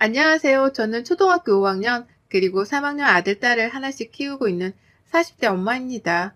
안녕하세요. 저는 초등학교 5학년, 그리고 3학년 아들, 딸을 하나씩 키우고 있는 40대 엄마입니다.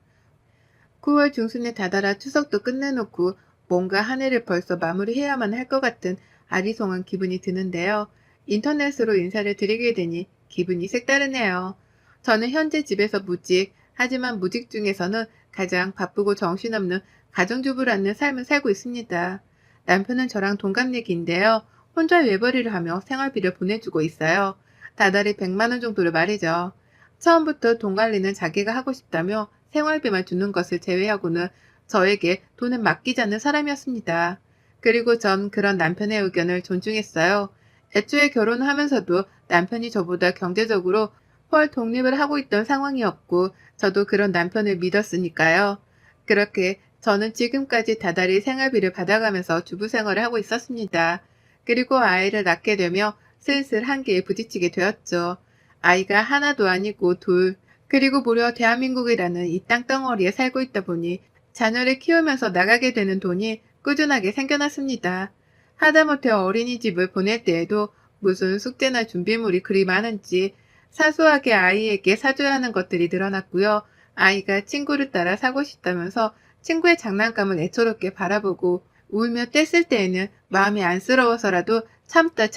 9월 중순에 다다라 추석도 끝내놓고 뭔가 한 해를 벌써 마무리해야만 할 것 같은 아리송한 기분이 드는데요. 인터넷으로 인사를 드리게 되니 기분이 색다르네요. 저는 현재 집에서 무직, 하지만 무직 중에서는 가장 바쁘고 정신없는 가정주부라는 삶을 살고 있습니다. 남편은 저랑 동갑내기인데요. 혼자 외벌이를 하며 생활비를 보내주고 있어요. 다달이 100만 원 정도를 말이죠. 처음부터 돈 관리는 자기가 하고 싶다며 생활비만 주는 것을 제외하고는 저에게 돈을 맡기자는 사람이었습니다. 그리고 전 그런 남편의 의견을 존중했어요. 애초에 결혼을 하면서도 남편이 저보다 경제적으로 훨 독립을 하고 있던 상황이었고 저도 그런 남편을 믿었으니까요. 그렇게 저는 지금까지 다달이 생활비를 받아가면서 주부 생활을 하고 있었습니다. 그리고 아이를 낳게 되며 슬슬 한계에 부딪히게 되었죠. 아이가 하나도 아니고 둘, 그리고 무려 대한민국이라는 이 땅덩어리에 살고 있다 보니 자녀를 키우면서 나가게 되는 돈이 꾸준하게 생겨났습니다. 하다못해 어린이집을 보낼 때에도 무슨 숙제나 준비물이 그리 많은지 사소하게 아이에게 사줘야 하는 것들이 늘어났고요. 아이가 친구를 따라 사고 싶다면서 친구의 장난감을 애처롭게 바라보고 울며 뗐을 때에는 마음이 안쓰러워서라도 참다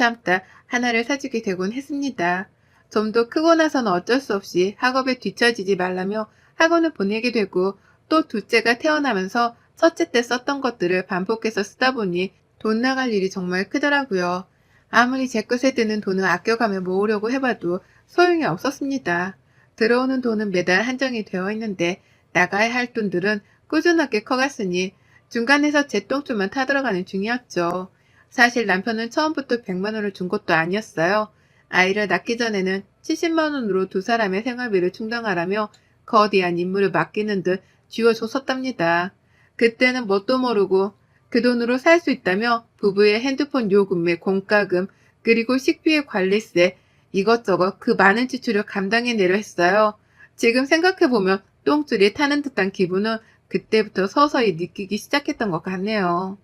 하나를 사주게 되곤 했습니다. 좀 더 크고 나서는 어쩔 수 없이 학업에 뒤처지지 말라며 학원을 보내게 되고 또 둘째가 태어나면서 첫째 때 썼던 것들을 반복해서 쓰다 보니 돈 나갈 일이 정말 크더라고요. 아무리 제 것에 드는 돈을 아껴가며 모으려고 해봐도 소용이 없었습니다. 들어오는 돈은 매달 한정이 되어 있는데 나가야 할 돈들은 꾸준하게 커갔으니 중간에서 제 똥줄만 타들어가는 중이었죠. 사실 남편은 처음부터 100만 원을 준 것도 아니었어요. 아이를 낳기 전에는 70만 원으로 두 사람의 생활비를 충당하라며 거대한 임무를 맡기는 듯 쥐어줬었답니다. 그때는 뭣도 모르고 그 돈으로 살 수 있다며 부부의 핸드폰 요금의 공과금, 그리고 식비의 관리세, 이것저것 그 많은 지출을 감당해내려 했어요. 지금 생각해보면 똥줄이 타는 듯한 기분은 그때부터 서서히 느끼기 시작했던 것 같네요.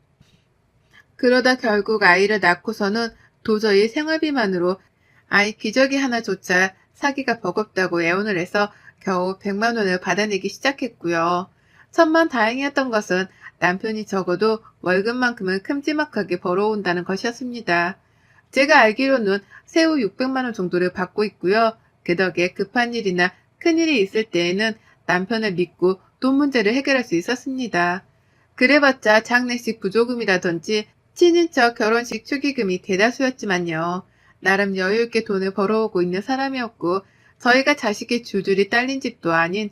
그러다 결국 아이를 낳고서는 도저히 생활비만으로 아이 기저귀 하나조차 사기가 버겁다고 애원을 해서 겨우 100만 원을 받아내기 시작했고요. 천만다행이었던 것은 남편이 적어도 월급만큼은 큼지막하게 벌어온다는 것이었습니다. 제가 알기로는 세후 600만 원 정도를 받고 있고요. 그 덕에 급한 일이나 큰일이 있을 때에는 남편을 믿고 돈 문제를 해결할 수 있었습니다. 그래봤자 장례식 부조금이라든지 친인척 결혼식 축의금이 대다수였지만요. 나름 여유있게 돈을 벌어오고 있는 사람이었고 저희가 자식의 줄줄이 딸린 집도 아닌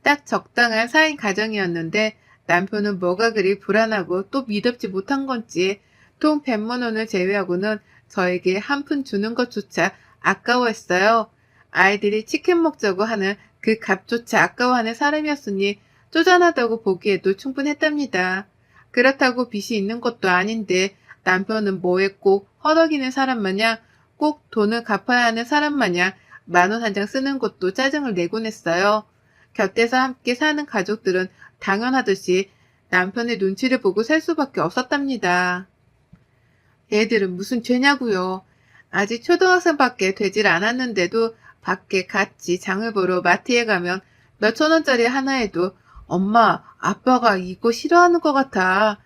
딱 적당한 4인 가정이었는데 남편은 뭐가 그리 불안하고 또 미덥지 못한 건지 돈 100만 원을 제외하고는 저에게 한 푼 주는 것조차 아까워했어요. 아이들이 치킨 먹자고 하는 그 값조차 아까워하는 사람이었으니 쪼잔하다고 보기에도 충분했답니다. 그렇다고 빚이 있는 것도 아닌데 남편은 뭐에 꼭 허덕이는 사람 마냥 꼭 돈을 갚아야 하는 사람 마냥 10,000원 한 장 쓰는 것도 짜증을 내곤 했어요. 곁에서 함께 사는 가족들은 당연하듯이 남편의 눈치를 보고 살 수밖에 없었답니다. 애들은 무슨 죄냐고요. 아직 초등학생밖에 되질 않았는데도 밖에 같이 장을 보러 마트에 가면 몇천 원짜리 하나에도 엄마, 아빠가 이거 싫어하는 것 같아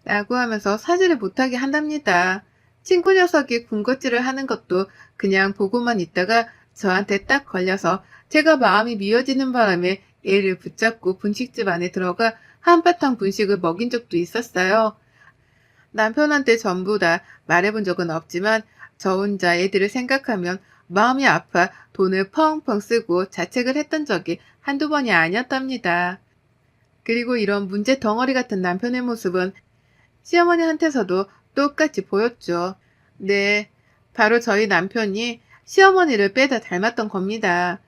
라고 하면서 사지를 못하게 한답니다. 친구 녀석이 군것질을 하는 것도 그냥 보고만 있다가 저한테 딱 걸려서 제가 마음이 미어지는 바람에 애를 붙잡고 분식집 안에 들어가 한바탕 분식을 먹인 적도 있었어요. 남편한테 전부 다 말해본 적은 없지만 저 혼자 애들을 생각하면 마음이 아파 돈을 펑펑 쓰고 자책을 했던 적이 한두 번이 아니었답니다. 그리고 이런 문제 덩어리 같은 남편의 모습은 시어머니한테서도 똑같이 보였죠. 네, 바로 저희 남편이 시어머니를 빼다 닮았던 겁니다.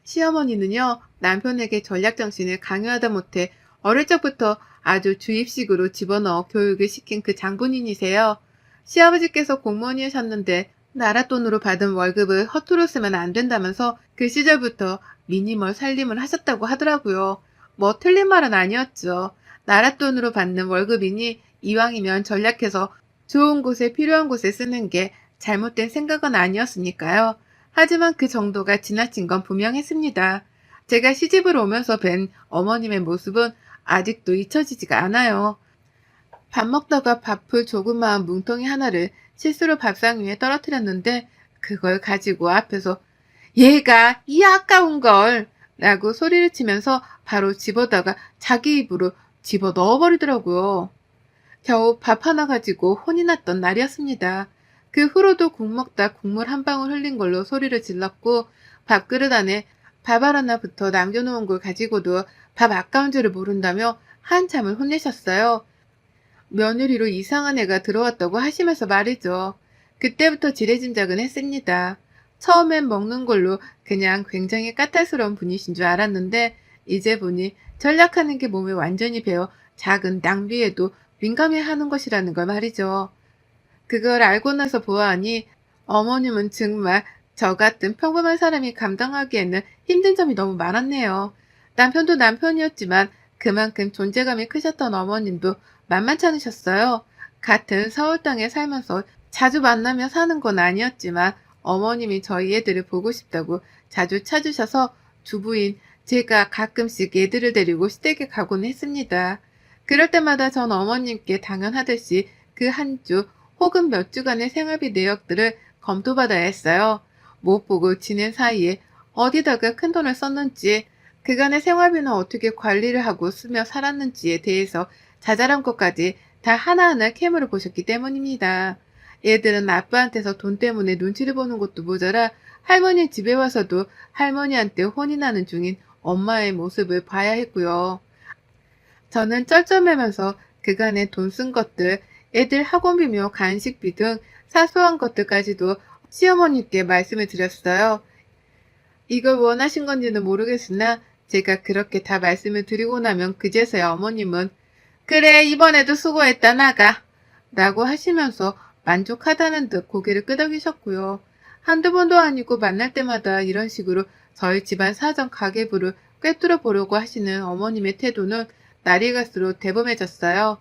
시어머니는요, 남편에게 전략정신을 강요하다 못해 어릴 적부터 아주 주입식으로 집어넣어 교육을 시킨 그 장본인이세요. 시아버지께서 공무원이셨는데 나라 돈으로 받은 월급을 허투루 쓰면 안 된다면서 그 시절부터 미니멀 살림을 하셨다고 하더라고요. 뭐 틀린 말은 아니었죠. 나라 돈으로 받는 월급이니 이왕이면 전략해서 좋은 곳에 필요한 곳에 쓰는 게 잘못된 생각은 아니었으니까요. 하지만 그 정도가 지나친 건 분명했습니다. 제가 시집을 오면서 뵌 어머님의 모습은 아직도 잊혀지지가 않아요. 밥 먹다가 밥풀 조그마한 뭉텅이 하나를 실수로 밥상 위에 떨어뜨렸는데 그걸 가지고 앞에서 얘가 이 아까운 걸 라고 소리를 치면서 바로 집어다가 자기 입으로 집어 넣어버리더라고요. 겨우 밥 하나 가지고 혼이 났던 날이었습니다. 그 후로도 국 먹다 국물 한 방울 흘린 걸로 소리를 질렀고 밥그릇 안에 밥알 하나부터 남겨놓은 걸 가지고도 밥 아까운 줄을 모른다며 한참을 혼내셨어요. 며느리로 이상한 애가 들어왔다고 하시면서 말이죠. 그때부터 지레짐작은 했습니다. 처음엔 먹는 걸로 그냥 굉장히 까탈스러운 분이신 줄 알았는데 이제 보니 전략하는 게 몸에 완전히 배어 작은 낭비에도 민감해하는 것이라는 걸 말이죠. 그걸 알고 나서 보아하니 어머님은 정말 저 같은 평범한 사람이 감당하기에는 힘든 점이 너무 많았네요. 남편도 남편이었지만 그만큼 존재감이 크셨던 어머님도 만만치 않으셨어요. 같은 서울 땅에 살면서 자주 만나며 사는 건 아니었지만 어머님이 저희 애들을 보고 싶다고 자주 찾으셔서 주부인 제가 가끔씩 애들을 데리고 시댁에 가곤 했습니다. 그럴 때마다 전 어머님께 당연하듯이 그 한 주 혹은 몇 주간의 생활비 내역들을 검토받아야 했어요. 못 보고 지낸 사이에 어디다가 큰돈을 썼는지, 그간의 생활비는 어떻게 관리를 하고 쓰며 살았는지에 대해서 자잘한 것까지 다 하나하나 캐물어 보셨기 때문입니다. 얘들은 아빠한테서 돈 때문에 눈치를 보는 것도 모자라 할머니 집에 와서도 할머니한테 혼이 나는 중인 엄마의 모습을 봐야 했고요. 저는 쩔쩔매면서 그간에 돈 쓴 것들, 애들 학원비며 간식비 등 사소한 것들까지도 시어머니께 말씀을 드렸어요. 이걸 원하신 건지는 모르겠으나 제가 그렇게 다 말씀을 드리고 나면 그제서야 어머님은 그래 이번에도 수고했다 나가 라고 하시면서 만족하다는 듯 고개를 끄덕이셨고요. 한두 번도 아니고 만날 때마다 이런 식으로 저희 집안 사정 가계부를 꿰뚫어 보려고 하시는 어머님의 태도는 날이 갈수록 대범해졌어요.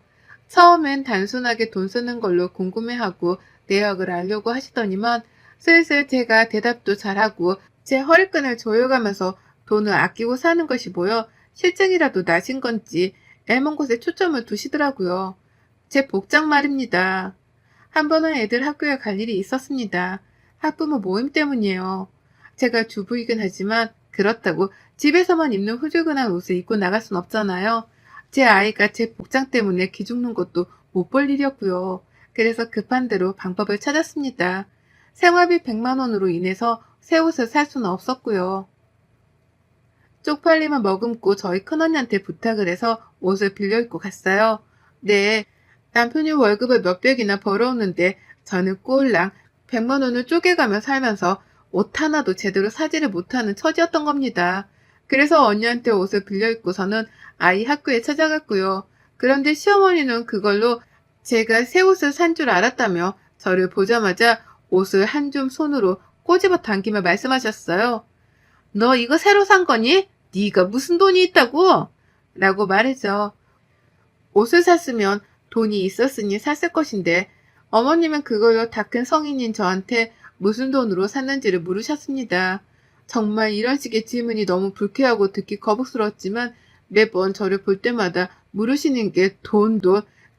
처음엔 단순하게 돈 쓰는 걸로 궁금해하고 내역을 알려고 하시더니만 슬슬 제가 대답도 잘하고 제 허리끈을 조여가면서 돈을 아끼고 사는 것이 보여 실증이라도 나신 건지 애먼 곳에 초점을 두시더라고요. 제 복장 말입니다. 한 번은 애들 학교에 갈 일이 있었습니다. 학부모 모임 때문이에요. 제가 주부이긴 하지만 그렇다고 집에서만 입는 후줄근한 옷을 입고 나갈 순 없잖아요. 제 아이가 제 복장 때문에 기죽는 것도 못 볼 일이었고요. 그래서 급한 대로 방법을 찾았습니다. 생활비 100만 원으로 인해서 새 옷을 살 수는 없었고요. 쪽팔림을 머금고 저희 큰언니한테 부탁을 해서 옷을 빌려 입고 갔어요. 네, 남편이 월급을 몇백이나 벌어오는데 저는 꼴랑 100만 원을 쪼개가며 살면서 옷 하나도 제대로 사지를 못하는 처지였던 겁니다. 그래서 언니한테 옷을 빌려 입고서는 아이 학교에 찾아갔고요. 그런데 시어머니는 그걸로 제가 새 옷을 산 줄 알았다며 저를 보자마자 옷을 한 줌 손으로 꼬집어 당기며 말씀하셨어요. 너 이거 새로 산 거니? 네가 무슨 돈이 있다고? 라고 말했죠. 옷을 샀으면 돈이 있었으니 샀을 것인데 어머님은 그걸로 다 큰 성인인 저한테 무슨 돈으로 샀는지를 물으셨습니다. 정말 이런 식의 질문이 너무 불쾌하고 듣기 거북스러웠지만 매번 저를 볼 때마다 물으시는 게 돈,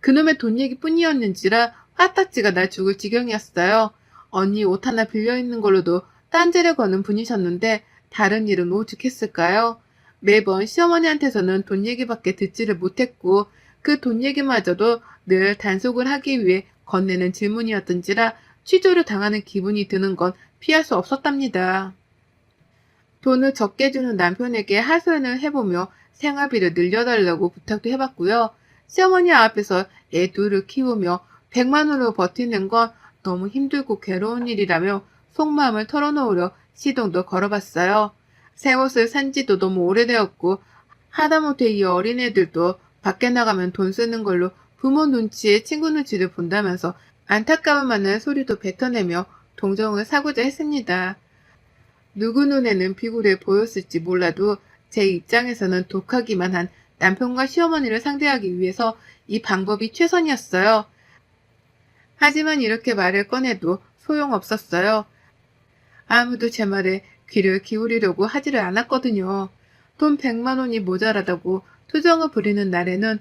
그놈의 돈 얘기뿐이었는지라 화딱지가 날 죽을 지경이었어요. 언니 옷 하나 빌려 입는 걸로도 딴지를 거는 분이셨는데 다른 일은 오죽했을까요? 매번 시어머니한테서는 돈 얘기밖에 듣지를 못했고 그 돈 얘기마저도 늘 단속을 하기 위해 건네는 질문이었던지라 취조를 당하는 기분이 드는 건 피할 수 없었답니다. 돈을 적게 주는 남편에게 하소연을 해보며 생활비를 늘려달라고 부탁도 해봤고요. 시어머니 앞에서 애 둘을 키우며 100만 원으로 버티는 건 너무 힘들고 괴로운 일이라며 속마음을 털어놓으려 시동도 걸어봤어요. 새 옷을 산 지도 너무 오래되었고 하다못해 이 어린애들도 밖에 나가면 돈 쓰는 걸로 부모 눈치에 친구 눈치를 본다면서 안타까움만한 소리도 뱉어내며 동정을 사고자 했습니다. 누구 눈에는 비굴해 보였을지 몰라도 제 입장에서는 독하기만 한 남편과 시어머니를 상대하기 위해서 이 방법이 최선이었어요. 하지만 이렇게 말을 꺼내도 소용없었어요. 아무도 제 말에 귀를 기울이려고 하지를 않았거든요. 돈 100만 원이 모자라다고 투정을 부리는 날에는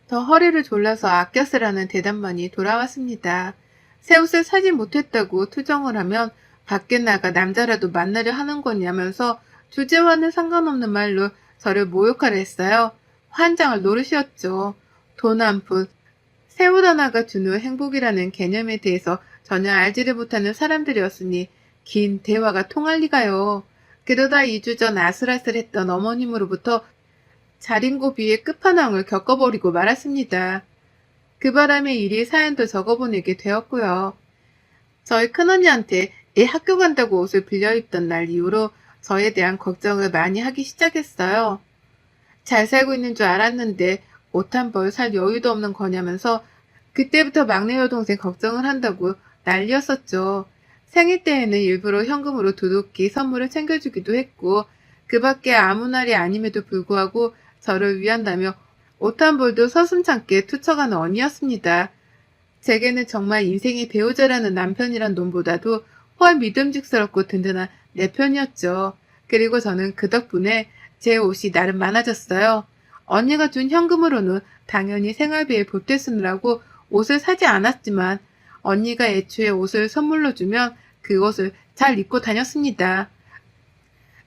더 허리를 졸라서 아껴 쓰라는 대답만이 돌아왔습니다. 새 옷을 사지 못했다고 투정을 하면 밖에 나가 남자라도 만나려 하는 거냐면서 주제와는 상관없는 말로 저를 모욕하려 했어요. 환장을 노릇이었죠. 돈 한 푼, 새 옷 하나가 주는 행복이라는 개념에 대해서 전혀 알지를 못하는 사람들이었으니 긴 대화가 통할 리가요. 그러다 2주 전 아슬아슬했던 어머님으로부터 자린고비의 끝판왕을 겪어버리고 말았습니다. 그 바람에 일이 사연도 적어보내게 되었고요. 저희 큰언니한테 애 학교 간다고 옷을 빌려 입던 날 이후로 저에 대한 걱정을 많이 하기 시작했어요. 잘 살고 있는 줄 알았는데 옷 한 벌 살 여유도 없는 거냐면서 그때부터 막내 여동생 걱정을 한다고 난리였었죠. 생일 때에는 일부러 현금으로 두둑히 선물을 챙겨주기도 했고 그 밖에 아무 날이 아님에도 불구하고 저를 위한다며 옷 한 벌도 서슴찮게 투척하는 언니였습니다. 제게는 정말 인생의 배우자라는 남편이란 놈보다도 훨 믿음직스럽고 든든한 내 편이었죠. 그리고 저는 그 덕분에 제 옷이 나름 많아졌어요. 언니가 준 현금으로는 당연히 생활비에 보태 쓰느라고 옷을 사지 않았지만 언니가 애초에 옷을 선물로 주면 그 옷을 잘 입고 다녔습니다.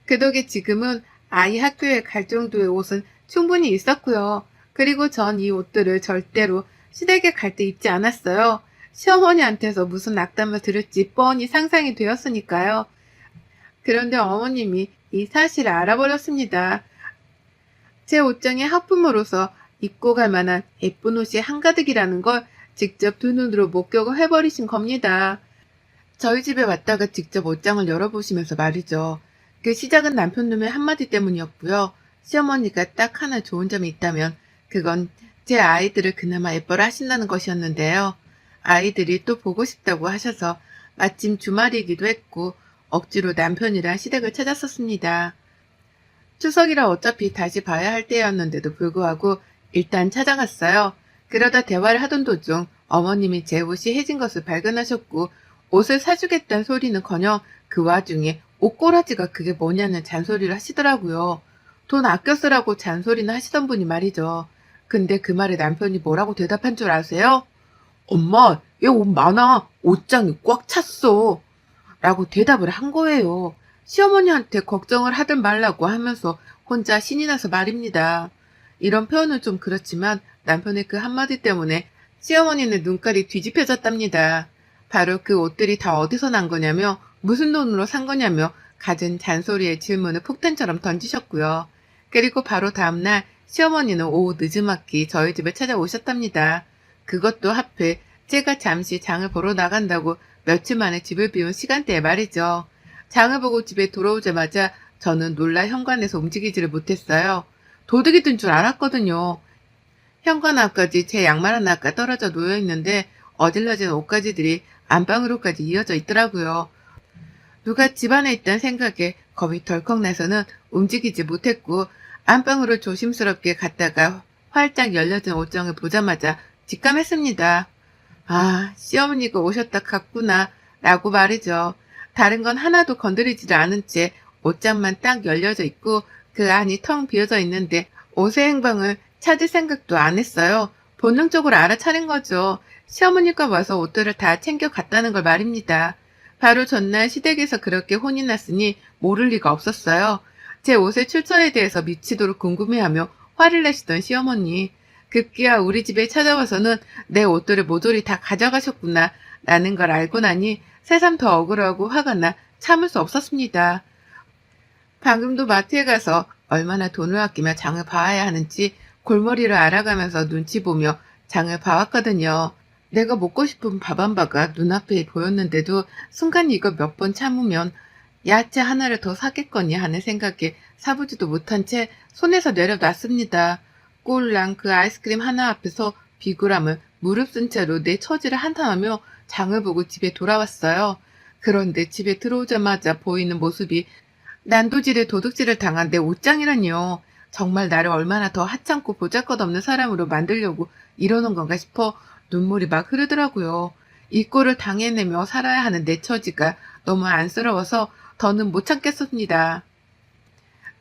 그 덕에 지금은 아이 학교에 갈 정도의 옷은 충분히 있었고요. 그리고 전 이 옷들을 절대로 시댁에 갈 때 입지 않았어요. 시어머니한테서 무슨 악담을 들을지 뻔히 상상이 되었으니까요. 그런데 어머님이 이 사실을 알아버렸습니다. 제 옷장의 하품으로서 입고 갈 만한 예쁜 옷이 한가득이라는 걸 직접 두 눈으로 목격을 해버리신 겁니다. 저희 집에 왔다가 직접 옷장을 열어보시면서 말이죠. 그 시작은 남편놈의 한마디 때문이었고요. 시어머니가 딱 하나 좋은 점이 있다면 그건 제 아이들을 그나마 예뻐라 하신다는 것이었는데요. 아이들이 또 보고 싶다고 하셔서 마침 주말이기도 했고 억지로 남편이랑 시댁을 찾았었습니다. 추석이라 어차피 다시 봐야 할 때였는데도 불구하고 일단 찾아갔어요. 그러다 대화를 하던 도중 어머님이 제 옷이 해진 것을 발견하셨고 옷을 사주겠다는 소리는커녕 그 와중에 옷꼬라지가 그게 뭐냐는 잔소리를 하시더라고요. 돈 아껴 쓰라고 잔소리는 하시던 분이 말이죠. 근데 그 말에 남편이 뭐라고 대답한 줄 아세요? 엄마, 얘 옷 많아. 옷장이 꽉 찼어. 라고 대답을 한 거예요. 시어머니한테 걱정을 하든 말라고 하면서 혼자 신이 나서 말입니다. 이런 표현은 좀 그렇지만 남편의 그 한마디 때문에 시어머니는 눈깔이 뒤집혀졌답니다. 바로 그 옷들이 다 어디서 난 거냐며 무슨 돈으로 산 거냐며 갖은 잔소리의 질문을 폭탄처럼 던지셨고요. 그리고 바로 다음날 시어머니는 오후 늦지막히 저희 집에 찾아오셨답니다. 그것도 하필 제가 잠시 장을 보러 나간다고 며칠 만에 집을 비운 시간대에 말이죠. 장을 보고 집에 돌아오자마자 저는 놀라 현관에서 움직이지를 못했어요. 도둑이 든 줄 알았거든요. 현관 앞까지 제 양말 하나가 떨어져 놓여있는데 어질러진 옷가지들이 안방으로까지 이어져 있더라고요. 누가 집안에 있다는 생각에 겁이 덜컥 나서는 움직이지 못했고 안방으로 조심스럽게 갔다가 활짝 열려진 옷장을 보자마자 직감했습니다. 아, 시어머니가 오셨다 갔구나 라고 말이죠. 다른 건 하나도 건드리지도 않은 채 옷장만 딱 열려져 있고 그 안이 텅 비어져 있는데 옷의 행방을 찾을 생각도 안 했어요. 본능적으로 알아차린 거죠. 시어머니가 와서 옷들을 다 챙겨 갔다는 걸 말입니다. 바로 전날 시댁에서 그렇게 혼이 났으니 모를 리가 없었어요. 제 옷의 출처에 대해서 미치도록 궁금해하며 화를 내시던 시어머니. 급기야 우리 집에 찾아와서는 내 옷들을 모조리 다 가져가셨구나 라는 걸 알고 나니 새삼 더 억울하고 화가 나 참을 수 없었습니다. 방금도 마트에 가서 얼마나 돈을 아끼며 장을 봐야 하는지 골머리를 알아가면서 눈치 보며 장을 봐왔거든요. 내가 먹고 싶은 밥 한 바가 눈앞에 보였는데도 순간 이거 몇 번 참으면 야채 하나를 더 사겠거니 하는 생각에 사보지도 못한 채 손에서 내려놨습니다. 꼴랑 그 아이스크림 하나 앞에서 비굴함을 무릅쓴 채로 내 처지를 한탄하며 장을 보고 집에 돌아왔어요. 그런데 집에 들어오자마자 보이는 모습이 난도질에 도둑질을 당한 내 옷장이라니요. 정말 나를 얼마나 더 하찮고 보잘것없는 사람으로 만들려고 이러는 건가 싶어 눈물이 막 흐르더라고요. 이 꼴을 당해내며 살아야 하는 내 처지가 너무 안쓰러워서 더는 못 참겠습니다.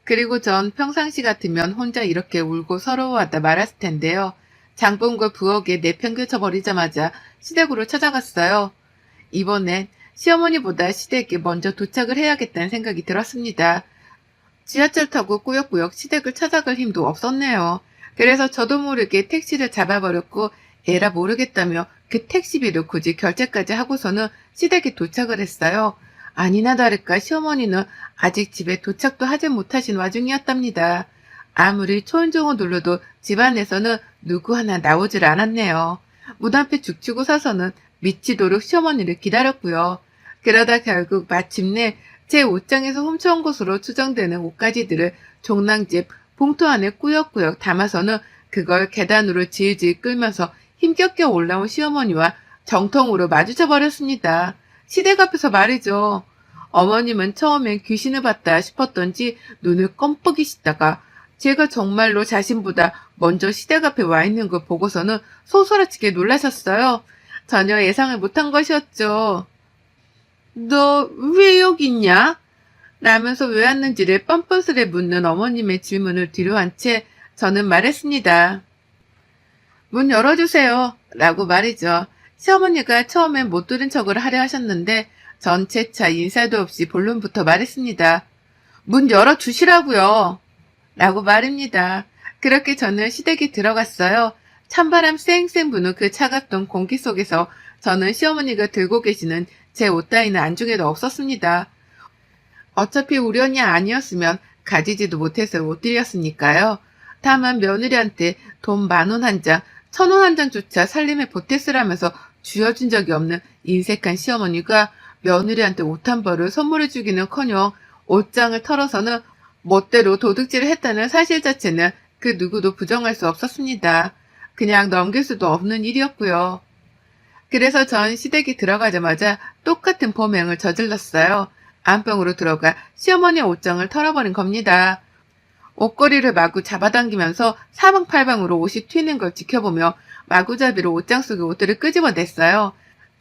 그리고 전 평상시 같으면 혼자 이렇게 울고 서러워하다 말았을 텐데요. 장본과 부엌에 내팽개쳐 버리자마자 시댁으로 찾아갔어요. 이번엔 시어머니보다 시댁에 먼저 도착을 해야겠다는 생각이 들었습니다. 지하철 타고 꾸역꾸역 시댁을 찾아갈 힘도 없었네요. 그래서 저도 모르게 택시를 잡아버렸고 에라 모르겠다며 그 택시비를 굳이 결제까지 하고서는 시댁에 도착을 했어요. 아니나 다를까 시어머니는 아직 집에 도착도 하지 못하신 와중이었답니다. 아무리 초인종을 눌러도 집안에서는 누구 하나 나오질 않았네요. 문 앞에 죽치고 서서는 미치도록 시어머니를 기다렸고요. 그러다 결국 마침내 제 옷장에서 훔쳐온 것으로 추정되는 옷가지들을 종량집 봉투 안에 꾸역꾸역 담아서는 그걸 계단으로 질질 끌면서 힘겹게 올라온 시어머니와 정통으로 마주쳐 버렸습니다. 시댁 앞에서 말이죠. 어머님은 처음엔 귀신을 봤다 싶었던지 눈을 껌뻑이시다가 제가 정말로 자신보다 먼저 시댁 앞에 와 있는 걸 보고서는 소스라치게 놀라셨어요. 전혀 예상을 못한 것이었죠. 너 왜 여기 있냐? 라면서 왜 왔는지를 뻔뻔스레 묻는 어머님의 질문을 뒤로한 채 저는 말했습니다. 문 열어주세요. 라고 말이죠. 시어머니가 처음엔 못 들은 척을 하려 하셨는데 전 재차 인사도 없이 본론부터 말했습니다. 문 열어주시라고요. 라고 말입니다. 그렇게 저는 시댁에 들어갔어요. 찬바람 쌩쌩 부는 그 차갑던 공기 속에서 저는 시어머니가 들고 계시는 제 옷 따위는 안중에도 없었습니다. 어차피 우연이 아니었으면 가지지도 못해서 못 드렸으니까요. 다만 며느리한테 돈 10,000원 한 장, 1,000원 한 장조차 살림에 보태쓰라면서 쥐어준 적이 없는 인색한 시어머니가 며느리한테 옷 한 벌을 선물해주기는커녕 옷장을 털어서는 멋대로 도둑질을 했다는 사실 자체는 그 누구도 부정할 수 없었습니다. 그냥 넘길 수도 없는 일이었고요. 그래서 전 시댁에 들어가자마자 똑같은 범행을 저질렀어요. 안방으로 들어가 시어머니의 옷장을 털어버린 겁니다. 옷걸이를 마구 잡아당기면서 사방팔방으로 옷이 튀는 걸 지켜보며 마구잡이로 옷장 속의 옷들을 끄집어냈어요.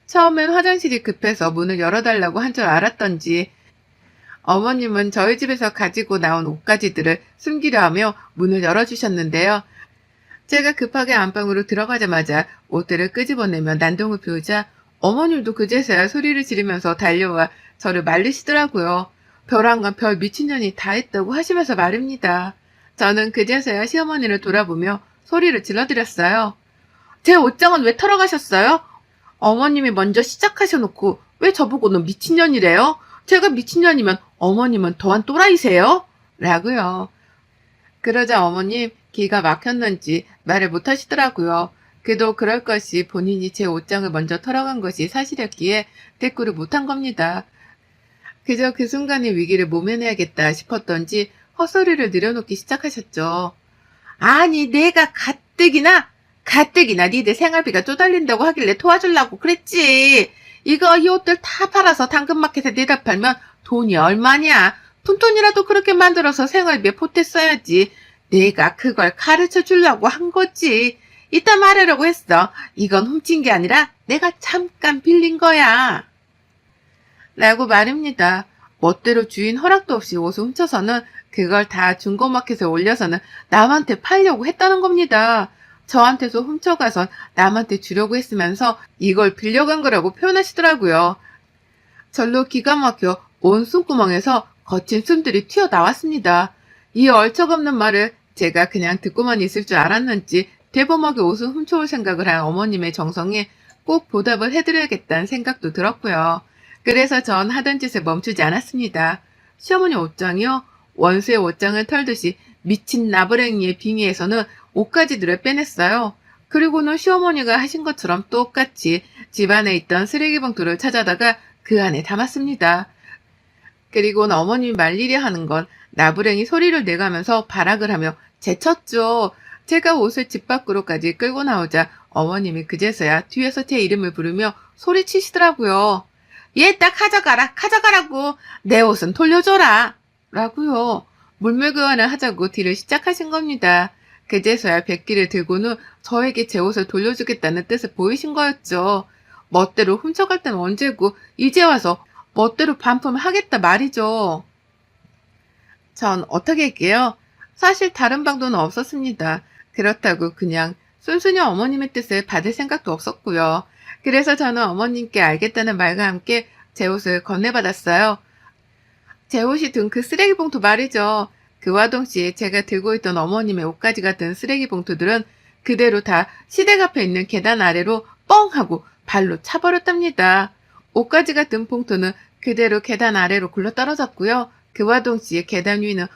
처음엔 화장실이 급해서 문을 열어달라고 한 줄 알았던지 어머님은 저희 집에서 가지고 나온 옷가지들을 숨기려 하며 문을 열어주셨는데요. 제가 급하게 안방으로 들어가자마자 옷들을 끄집어내며 난동을 피우자 어머님도 그제서야 소리를 지르면서 달려와 저를 말리시더라고요. 벼랑간 별 미친년이 다 했다고 하시면서 말입니다. 저는 그제서야 시어머니를 돌아보며 소리를 질러드렸어요. 제 옷장은 왜 털어가셨어요? 어머님이 먼저 시작하셔놓고 왜 저보고는 미친년이래요? 제가 미친년이면 어머님은 더한 또라이세요? 라고요. 그러자 어머님 기가 막혔는지 말을 못하시더라고요. 그도 그럴 것이 본인이 제 옷장을 먼저 털어간 것이 사실이었기에 대꾸를 못한 겁니다. 그저 그 순간의 위기를 모면해야겠다 싶었던지 헛소리를 늘여놓기 시작하셨죠. 아니 내가 가뜩이나 니들 생활비가 쪼달린다고 하길래 도와주려고 그랬지. 이거 이 옷들 다 팔아서 당근마켓에 내다 팔면 돈이 얼마냐. 푼돈이라도 그렇게 만들어서 생활비에 보탰어야지. 내가 그걸 가르쳐 주려고 한 거지. 이따 말하려고 했어. 이건 훔친 게 아니라 내가 잠깐 빌린 거야. 라고 말입니다. 멋대로 주인 허락도 없이 옷을 훔쳐서는 그걸 다 중고마켓에 올려서는 남한테 팔려고 했다는 겁니다. 저한테서 훔쳐가선 남한테 주려고 했으면서 이걸 빌려간 거라고 표현하시더라고요. 절로 기가 막혀 온 숨구멍에서 거친 숨들이 튀어나왔습니다. 이 얼척없는 말을 제가 그냥 듣고만 있을 줄 알았는지 대범하게 옷을 훔쳐올 생각을 한 어머님의 정성에 꼭 보답을 해드려야겠다는 생각도 들었고요. 그래서 전 하던 짓을 멈추지 않았습니다. 시어머니 옷장이요? 원수의 옷장을 털듯이 미친 나부랭이의 빙의에서는 옷가지들을 빼냈어요. 그리고는 시어머니가 하신 것처럼 똑같이 집안에 있던 쓰레기 봉투를 찾아다가 그 안에 담았습니다. 그리고는 어머님이 말리려 하는 건 나부랭이 소리를 내가면서 발악을 하며 제쳤죠. 제가 옷을 집 밖으로까지 끌고 나오자 어머님이 그제서야 뒤에서 제 이름을 부르며 소리치시더라고요. 얘 딱 가져가라고. 내 옷은 돌려줘라. 라고요. 물물교환을 하자고 딜을 시작하신 겁니다. 그제서야 백기를 들고는 저에게 제 옷을 돌려주겠다는 뜻을 보이신 거였죠. 멋대로 훔쳐갈 땐 언제고 이제 와서 멋대로 반품을 하겠다 말이죠. 전 어떻게 할게요? 사실 다른 방도는 없었습니다. 그렇다고 그냥 순순히 어머님의 뜻을 받을 생각도 없었고요. 그래서 저는 어머님께 알겠다는 말과 함께 제 옷을 건네받았어요. 제 옷이 든 그 쓰레기 봉투 말이죠. 그와 동시에 제가 들고 있던 어머님의 옷가지가 든 쓰레기 봉투들은 그대로 다 시댁 앞에 있는 계단 아래로 뻥 하고 발로 차버렸답니다. 옷가지가 든 봉투는 그대로 계단 아래로 굴러떨어졌고요. 그와 동시에 계단 위는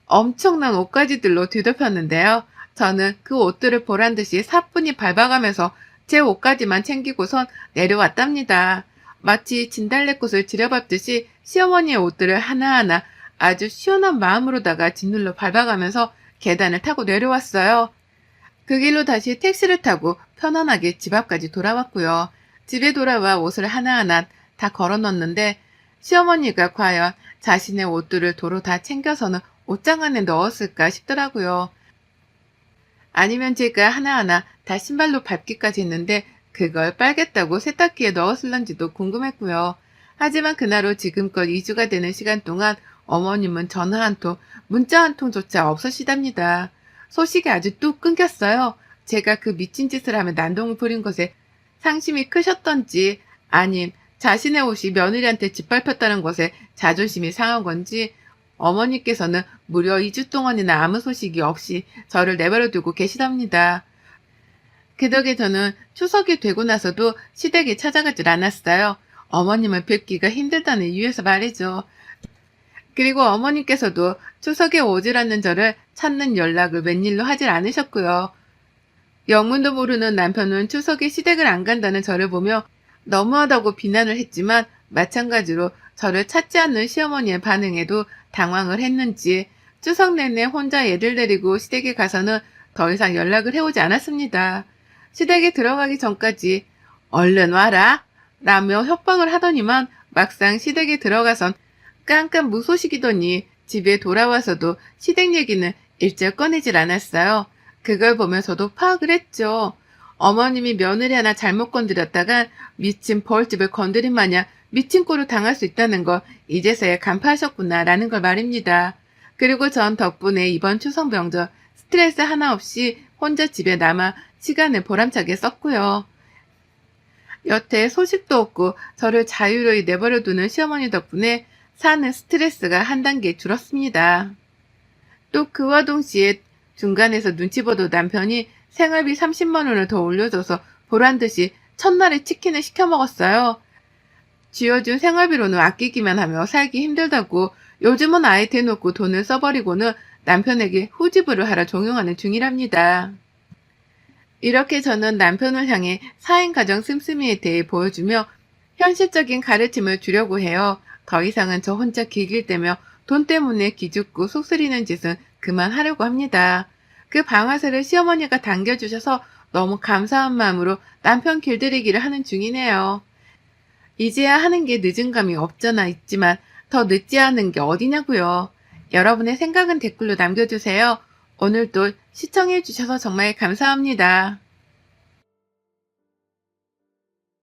엄청난 옷가지들로 뒤덮였는데요. 저는 그 옷들을 보란 듯이 사뿐히 밟아가면서 제 옷가지만 챙기고선 내려왔답니다. 마치 진달래꽃을 들여밟듯이 시어머니의 옷들을 하나하나 아주 시원한 마음으로다가 짓눌러 밟아가면서 계단을 타고 내려왔어요. 그 길로 다시 택시를 타고 편안하게 집 앞까지 돌아왔고요. 집에 돌아와 옷을 하나하나 다 걸어 넣었는데 시어머니가 과연 자신의 옷들을 도로 다 챙겨서는 옷장 안에 넣었을까 싶더라고요. 아니면 제가 하나하나 다 신발로 밟기까지 했는데 그걸 빨겠다고 세탁기에 넣었을런지도 궁금했고요. 하지만 그날 후 지금껏 2주가 되는 시간 동안 어머님은 전화 한 통, 문자 한 통조차 없으시답니다. 소식이 아주 뚝 끊겼어요. 제가 그 미친 짓을 하며 난동을 부린 것에 상심이 크셨던지 아님 자신의 옷이 며느리한테 짓밟혔다는 것에 자존심이 상한 건지 어머니께서는 무려 2주 동안이나 아무 소식이 없이 저를 내버려 두고 계시답니다. 그 덕에 저는 추석이 되고 나서도 시댁에 찾아가질 않았어요. 어머님을 뵙기가 힘들다는 이유에서 말이죠. 그리고 어머님께서도 추석에 오질 않는 저를 찾는 연락을 웬일로 하질 않으셨고요. 영문도 모르는 남편은 추석에 시댁을 안 간다는 저를 보며 너무하다고 비난을 했지만 마찬가지로 저를 찾지 않는 시어머니의 반응에도 당황을 했는지 추석 내내 혼자 애들 데리고 시댁에 가서는 더 이상 연락을 해오지 않았습니다. 시댁에 들어가기 전까지 얼른 와라 라며 협박을 하더니만 막상 시댁에 들어가선 깜깜 무소식이더니 집에 돌아와서도 시댁 얘기는 일절 꺼내질 않았어요. 그걸 보면 저도 파악을 했죠. 어머님이 며느리 하나 잘못 건드렸다간 미친 벌집을 건드린 마냥 미친 꼴을 당할 수 있다는 걸 이제서야 간파하셨구나라는 걸 말입니다. 그리고 전 덕분에 이번 추석 명절 스트레스 하나 없이 혼자 집에 남아 시간을 보람차게 썼고요. 여태 소식도 없고 저를 자유로이 내버려두는 시어머니 덕분에 사는 스트레스가 한 단계 줄었습니다. 또 그와 동시에 중간에서 눈치 보던 남편이 생활비 30만 원을 더 올려줘서 보란듯이 첫날에 치킨을 시켜 먹었어요. 쥐어준 생활비로는 아끼기만 하며 살기 힘들다고 요즘은 아예 대놓고 돈을 써버리고는 남편에게 후지부를 하라 종용하는 중이랍니다. 이렇게 저는 남편을 향해 4인 가정 씀씀이에 대해 보여주며 현실적인 가르침을 주려고 해요. 더 이상은 저 혼자 기길대며 돈 때문에 기죽고 속쓰리는 짓은 그만하려고 합니다. 그 방아쇠를 시어머니가 당겨주셔서 너무 감사한 마음으로 남편 길들이기를 하는 중이네요. 이제야 하는 게 늦은 감이 없잖아 있지만 더 늦지 않은 게 어디냐고요. 여러분의 생각은 댓글로 남겨주세요. 오늘도 시청해주셔서 정말 감사합니다.